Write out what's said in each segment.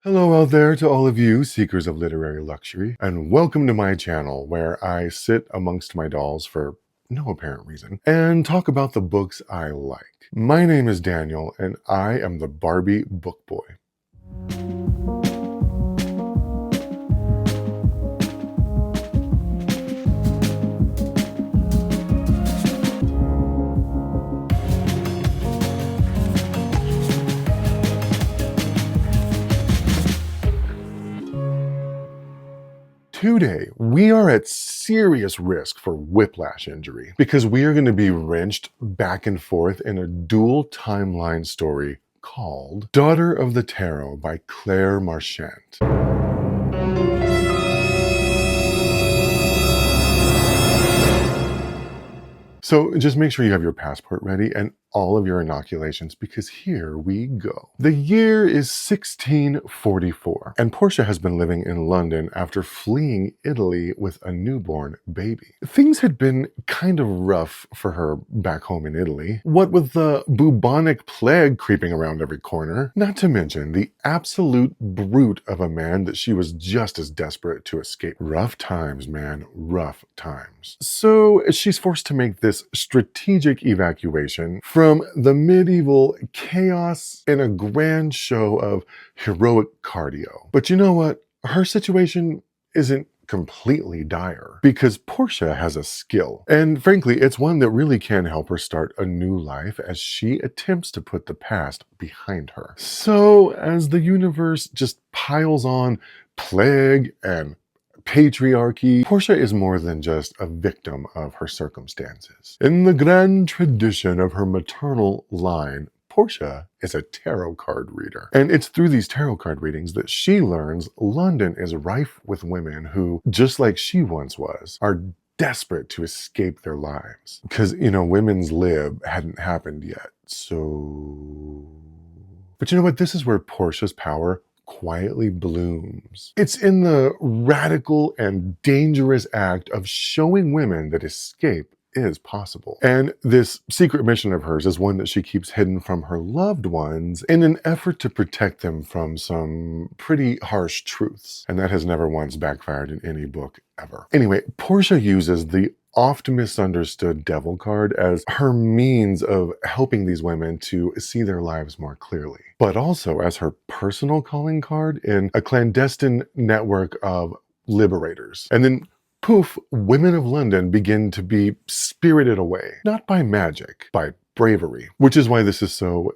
Hello out there to all of you seekers of literary luxury, and welcome to my channel where I sit amongst my dolls for no apparent reason and talk about the books I like. My name is Daniel and I am the Barbie book boy. Today, we are at serious risk for whiplash injury because we are going to be wrenched back and forth in a dual timeline story called Daughter of the Tarot by Clare Marchant. So just make sure you have your passport ready and all of your inoculations because here we go. The year is 1644 and Portia has been living in London after fleeing Italy with a newborn baby. Things had been kind of rough for her back home in Italy, what with the bubonic plague creeping around every corner, not to mention the absolute brute of a man that she was just as desperate to escape. Rough times, man, rough times. So she's forced to make this strategic evacuation from the medieval chaos in a grand show of heroic cardio. But you know what? Her situation isn't completely dire because Portia has a skill. And frankly, it's one that really can help her start a new life as she attempts to put the past behind her. So as the universe just piles on plague and patriarchy, Portia is more than just a victim of her circumstances. In the grand tradition of her maternal line, Portia is a tarot card reader. And it's through these tarot card readings that she learns London is rife with women who, just like she once was, are desperate to escape their lives. Because, women's lib hadn't happened yet. But you know what? This is where Portia's power quietly blooms. It's in the radical and dangerous act of showing women that escape is possible. And this secret mission of hers is one that she keeps hidden from her loved ones in an effort to protect them from some pretty harsh truths. And that has never once backfired in any book ever. Anyway, Portia uses the oft misunderstood devil card as her means of helping these women to see their lives more clearly, but also as her personal calling card in a clandestine network of liberators. And then poof, women of London begin to be spirited away, not by magic, by bravery, which is why this is so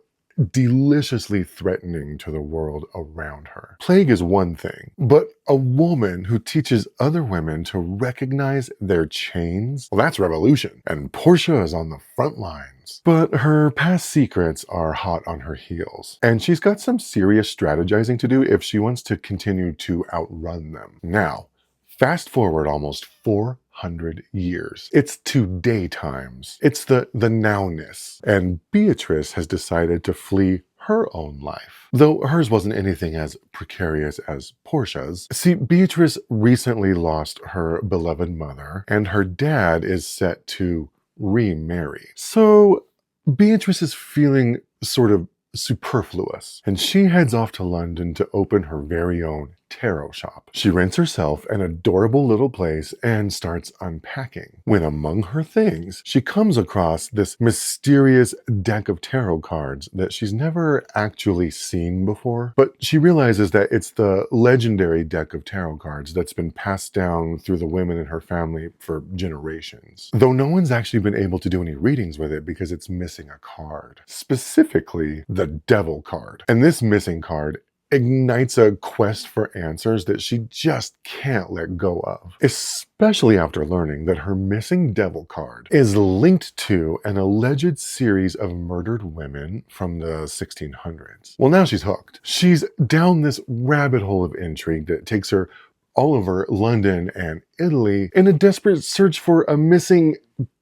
deliciously threatening to the world around her. Plague is one thing, but a woman who teaches other women to recognize their chains, well, that's revolution. And Portia is on the front lines. But her past secrets are hot on her heels, and she's got some serious strategizing to do if she wants to continue to outrun them. Now, fast forward almost 400 years. It's today times. It's the nowness. And Beatrice has decided to flee her own life, though hers wasn't anything as precarious as Portia's. See, Beatrice recently lost her beloved mother, and her dad is set to remarry. So Beatrice is feeling sort of superfluous, and she heads off to London to open her very own tarot shop. She rents herself an adorable little place and starts unpacking, when among her things, she comes across this mysterious deck of tarot cards that she's never actually seen before, but she realizes that it's the legendary deck of tarot cards that's been passed down through the women in her family for generations, though no one's actually been able to do any readings with it because it's missing a card, specifically the devil card. And this missing card ignites a quest for answers that she just can't let go of, especially after learning that her missing devil card is linked to an alleged series of murdered women from the 1600s. Well, now she's hooked. She's down this rabbit hole of intrigue that takes her all over London and Italy in a desperate search for a missing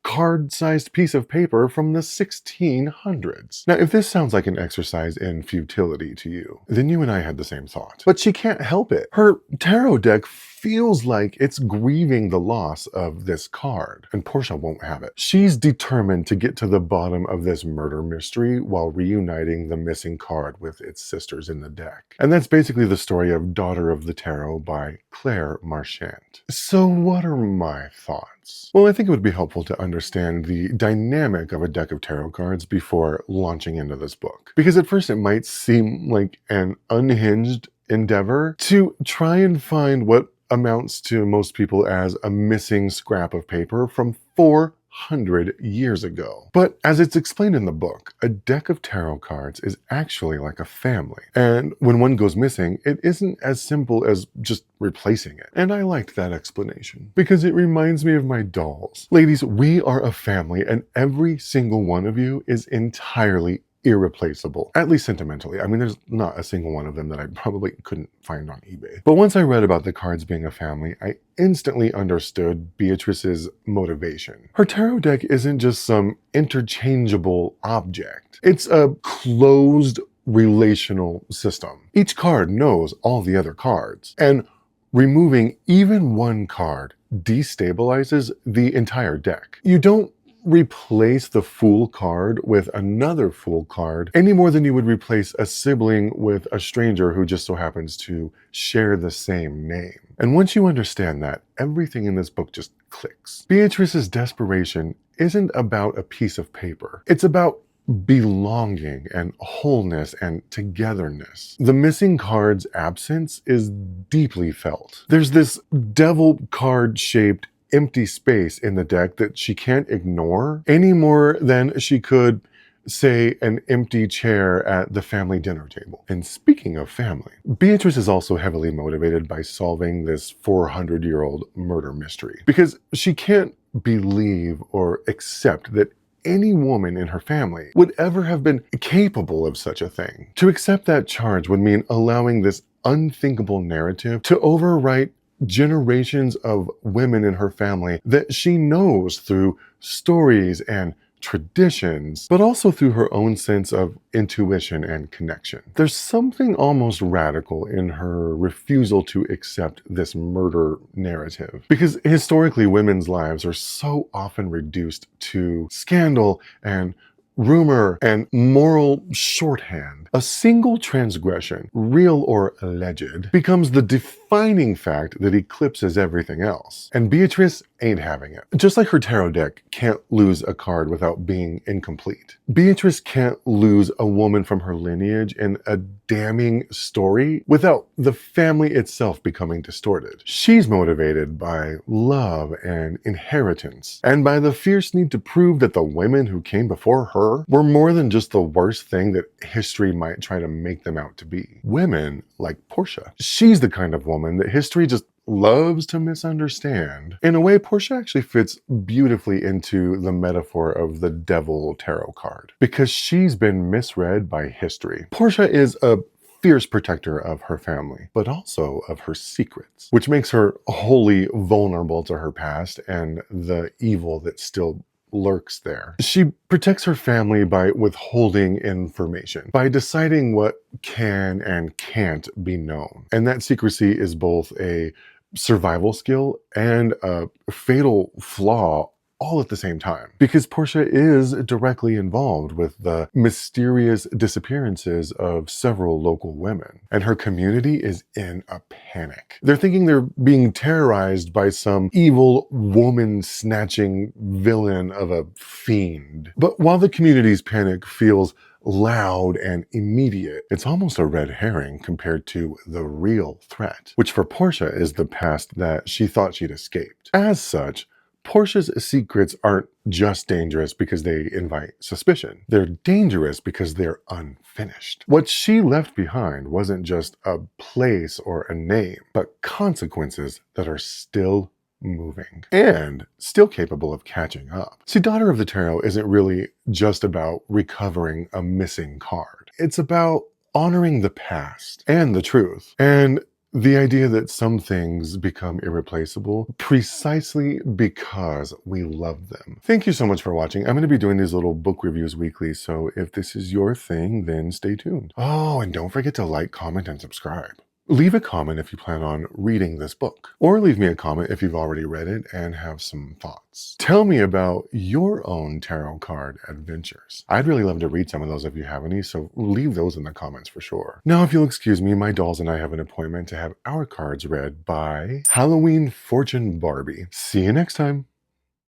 card-sized piece of paper from the 1600s. Now, if this sounds like an exercise in futility to you, then you and I had the same thought. But she can't help it. Her tarot deck feels like it's grieving the loss of this card, and Portia won't have it. She's determined to get to the bottom of this murder mystery while reuniting the missing card with its sisters in the deck. And that's basically the story of Daughter of the Tarot by Clare Marchant. So what are my thoughts? Well, I think it would be helpful to understand the dynamic of a deck of tarot cards before launching into this book. Because at first it might seem like an unhinged endeavor to try and find what amounts to most people as a missing scrap of paper from 400 years ago. But as it's explained in the book, a deck of tarot cards is actually like a family. And when one goes missing, it isn't as simple as just replacing it. And I liked that explanation because it reminds me of my dolls. Ladies, we are a family and every single one of you is entirely irreplaceable, at least sentimentally. I mean, there's not a single one of them that I probably couldn't find on eBay. But once I read about the cards being a family, I instantly understood Beatrice's motivation. Her tarot deck isn't just some interchangeable object. It's a closed relational system. Each card knows all the other cards, and removing even one card destabilizes the entire deck. You don't replace the Fool card with another Fool card any more than you would replace a sibling with a stranger who just so happens to share the same name. And once you understand that, everything in this book just clicks. Beatrice's desperation isn't about a piece of paper. It's about belonging and wholeness and togetherness. The missing card's absence is deeply felt. There's this devil card-shaped empty space in the deck that she can't ignore any more than she could, say, an empty chair at the family dinner table. And speaking of family, Beatrice is also heavily motivated by solving this 400-year-old murder mystery because she can't believe or accept that any woman in her family would ever have been capable of such a thing. To accept that charge would mean allowing this unthinkable narrative to overwrite generations of women in her family that she knows through stories and traditions, but also through her own sense of intuition and connection. There's something almost radical in her refusal to accept this murder narrative, because historically women's lives are so often reduced to scandal and rumor and moral shorthand. A single transgression, real or alleged, becomes the defining fact that eclipses everything else. And Beatrice ain't having it. Just like her tarot deck can't lose a card without being incomplete, Beatrice can't lose a woman from her lineage in a damning story without the family itself becoming distorted. She's motivated by love and inheritance, and by the fierce need to prove that the women who came before her were more than just the worst thing that history might try to make them out to be. Women like Portia. She's the kind of woman that history just loves to misunderstand. In a way, Portia actually fits beautifully into the metaphor of the devil tarot card, because she's been misread by history. Portia is a fierce protector of her family, but also of her secrets, which makes her wholly vulnerable to her past and the evil that still lurks there. She protects her family by withholding information, by deciding what can and can't be known. And that secrecy is both a survival skill and a fatal flaw all at the same time, because Portia is directly involved with the mysterious disappearances of several local women, and her community is in a panic. They're thinking they're being terrorized by some evil woman-snatching villain of a fiend. But while the community's panic feels loud and immediate, it's almost a red herring compared to the real threat, which for Portia is the past that she thought she'd escaped. As such, Portia's secrets aren't just dangerous because they invite suspicion. They're dangerous because they're unfinished. What she left behind wasn't just a place or a name, but consequences that are still moving and still capable of catching up. See, Daughter of the Tarot isn't really just about recovering a missing card. It's about honoring the past and the truth, and The idea that some things become irreplaceable precisely because we love them. Thank you so much for watching. I'm going to be doing these little book reviews weekly, so if this is your thing, then stay tuned. Oh, and don't forget to like, comment, and subscribe. Leave a comment if you plan on reading this book, or leave me a comment if you've already read it and have some thoughts. Tell me about your own tarot card adventures. I'd really love to read some of those if you have any, so leave those in the comments for sure. Now, if you'll excuse me, my dolls and I have an appointment to have our cards read by Halloween Fortune Barbie. See you next time.